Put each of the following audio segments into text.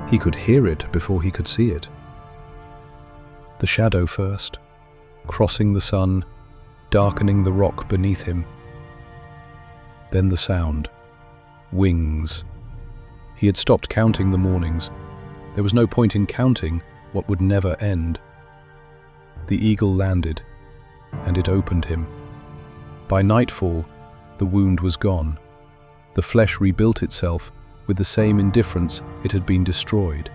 He could hear it before he could see it. The shadow first, crossing the sun, darkening the rock beneath him. Then the sound. Wings. He had stopped counting the mornings. There was no point in counting what would never end. The eagle landed, and it opened him. By nightfall, the wound was gone. The flesh rebuilt itself with the same indifference it had been destroyed.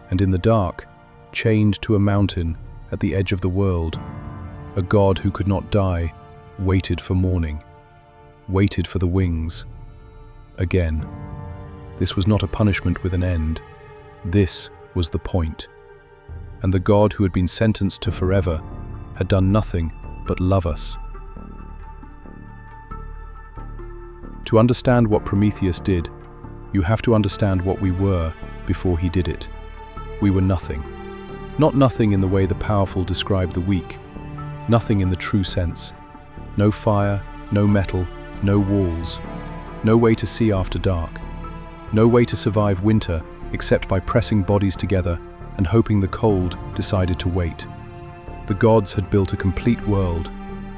And in the dark, chained to a mountain at the edge of the world, a god who could not die waited for morning, waited for the wings. Again, this was not a punishment with an end. This was the point. And the god who had been sentenced to forever had done nothing but love us. To understand what Prometheus did, you have to understand what we were before he did it. We were nothing. Not nothing in the way the powerful describe the weak. Nothing in the true sense. No fire, no metal, no walls. No way to see after dark. No way to survive winter except by pressing bodies together and hoping the cold decided to wait. The gods had built a complete world,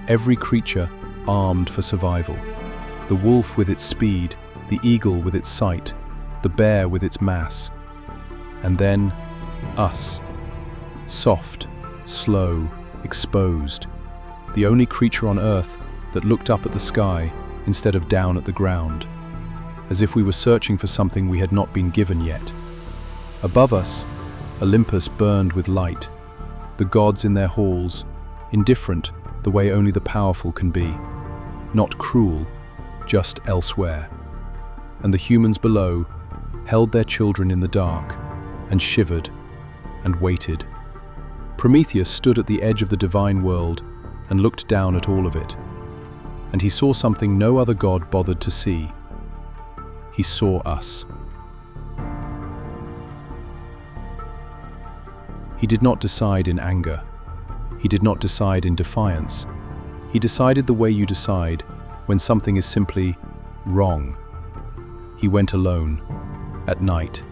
every creature armed for survival. The wolf with its speed, the eagle with its sight, the bear with its mass. And then, us. Soft, slow, exposed. The only creature on earth that looked up at the sky instead of down at the ground, as if we were searching for something we had not been given yet. Above us, Olympus burned with light, the gods in their halls, indifferent the way only the powerful can be, not cruel, just elsewhere. And the humans below held their children in the dark and shivered and waited. Prometheus stood at the edge of the divine world and looked down at all of it. And he saw something no other god bothered to see. He saw us. He did not decide in anger. He did not decide in defiance. He decided the way you decide when something is simply wrong. He went alone, at night,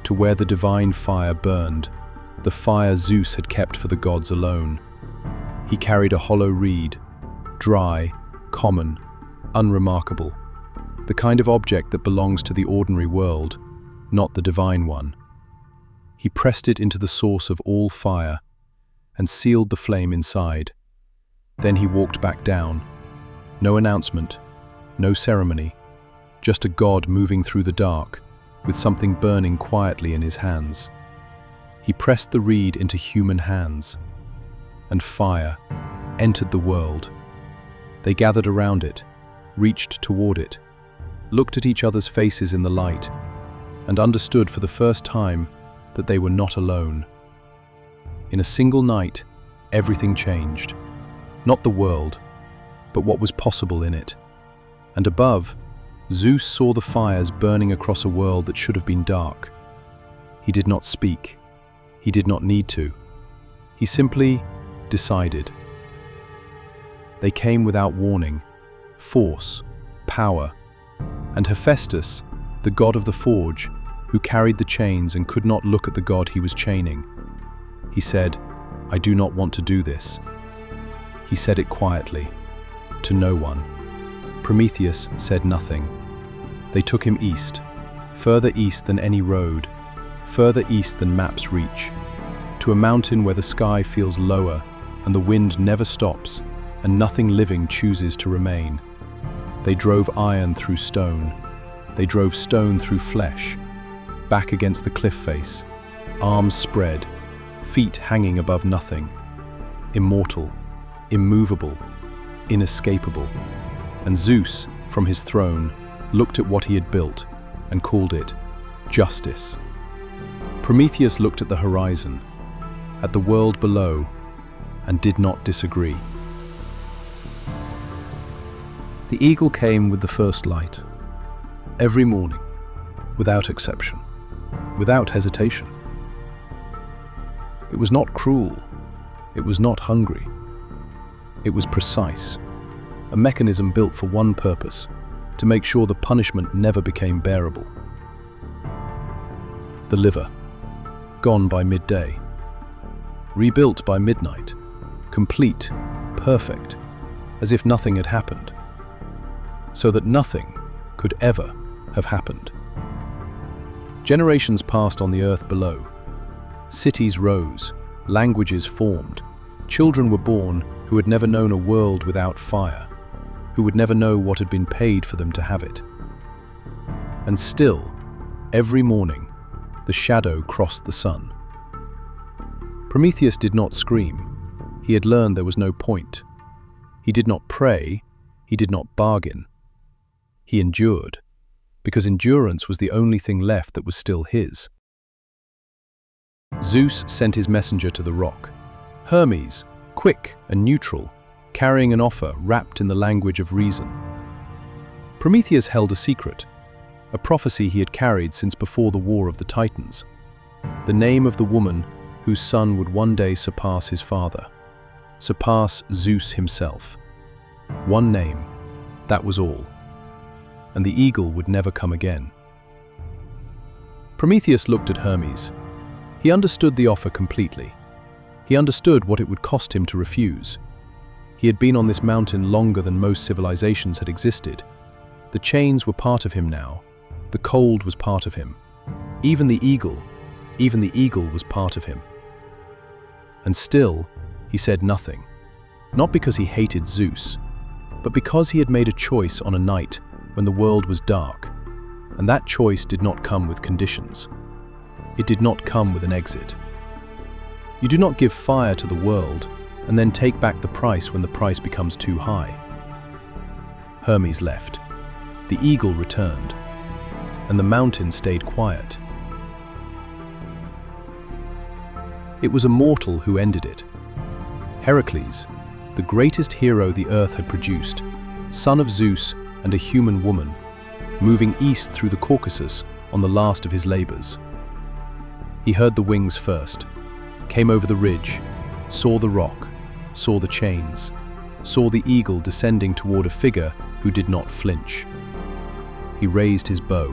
to where the divine fire burned, the fire Zeus had kept for the gods alone. He carried a hollow reed, dry, common, unremarkable, the kind of object that belongs to the ordinary world, not the divine one. He pressed it into the source of all fire and sealed the flame inside. Then he walked back down. No announcement, no ceremony, just a god moving through the dark with something burning quietly in his hands. He pressed the reed into human hands, and fire entered the world. They gathered around it, reached toward it, looked at each other's faces in the light, and understood for the first time that they were not alone. In a single night, everything changed. Not the world, but what was possible in it. And above, Zeus saw the fires burning across a world that should have been dark. He did not speak. He did not need to. He simply decided. They came without warning, force, power, and Hephaestus, the god of the forge, who carried the chains and could not look at the god he was chaining. He said, "I do not want to do this." He said it quietly, to no one. Prometheus said nothing. They took him east, further east than any road, further east than maps reach, to a mountain where the sky feels lower and the wind never stops and nothing living chooses to remain. They drove iron through stone. They drove stone through flesh, back against the cliff face, arms spread, feet hanging above nothing, immortal, immovable, inescapable. And Zeus, from his throne, looked at what he had built and called it justice. Prometheus looked at the horizon, at the world below, and did not disagree. The eagle came with the first light, every morning, without exception, without hesitation. It was not cruel, it was not hungry. It was precise, a mechanism built for one purpose, to make sure the punishment never became bearable. The liver, gone by midday. Rebuilt by midnight, complete, perfect, as if nothing had happened. So that nothing could ever have happened. Generations passed on the earth below. Cities rose, languages formed. Children were born who had never known a world without fire, who would never know what had been paid for them to have it. And still, every morning, the shadow crossed the sun. Prometheus did not scream. He had learned there was no point. He did not pray. He did not bargain. He endured, because endurance was the only thing left that was still his. Zeus sent his messenger to the rock. Hermes, quick and neutral, carrying an offer wrapped in the language of reason. Prometheus held a secret, a prophecy he had carried since before the war of the Titans. The name of the woman whose son would one day surpass his father, surpass Zeus himself. One name, that was all. And the eagle would never come again. Prometheus looked at Hermes. He understood the offer completely. He understood what it would cost him to refuse. He had been on this mountain longer than most civilizations had existed. The chains were part of him now. The cold was part of him. Even the eagle was part of him. And still, he said nothing. Not because he hated Zeus, but because he had made a choice on a night when the world was dark, and that choice did not come with conditions. It did not come with an exit. You do not give fire to the world and then take back the price when the price becomes too high. Hermes left. The eagle returned, and the mountain stayed quiet. It was a mortal who ended it. Heracles, the greatest hero the earth had produced, son of Zeus and a human woman, moving east through the Caucasus on the last of his labors. He heard the wings first, came over the ridge, saw the rock, saw the chains, saw the eagle descending toward a figure who did not flinch. He raised his bow.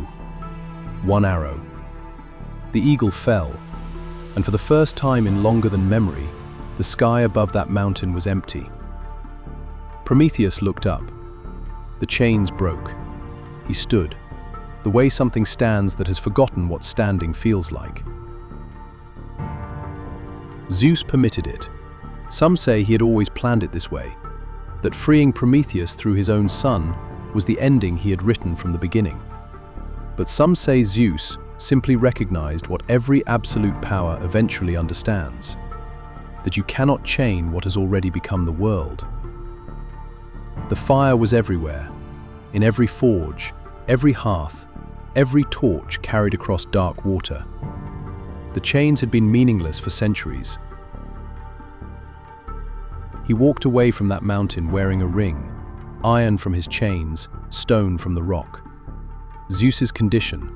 One arrow. The eagle fell, and for the first time in longer than memory, the sky above that mountain was empty. Prometheus looked up. The chains broke. He stood, the way something stands that has forgotten what standing feels like. Zeus permitted it. Some say he had always planned it this way, that freeing Prometheus through his own son was the ending he had written from the beginning. But some say Zeus simply recognized what every absolute power eventually understands, that you cannot chain what has already become the world. The fire was everywhere, in every forge, every hearth, every torch carried across dark water. The chains had been meaningless for centuries. He walked away from that mountain wearing a ring, iron from his chains, stone from the rock. Zeus's condition,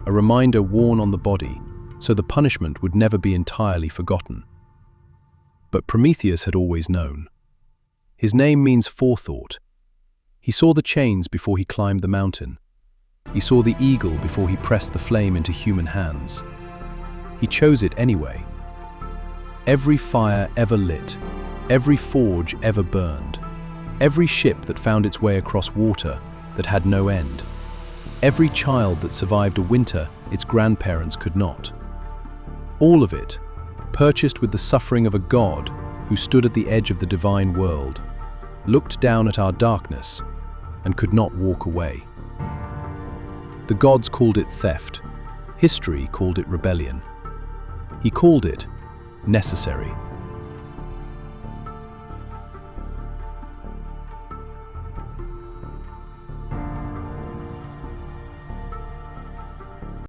a reminder worn on the body, so the punishment would never be entirely forgotten. But Prometheus had always known. His name means forethought. He saw the chains before he climbed the mountain. He saw the eagle before he pressed the flame into human hands. He chose it anyway. Every fire ever lit, every forge ever burned, every ship that found its way across water that had no end, every child that survived a winter its grandparents could not. All of it, purchased with the suffering of a god who stood at the edge of the divine world, looked down at our darkness and could not walk away. The gods called it theft. History called it rebellion. He called it necessary.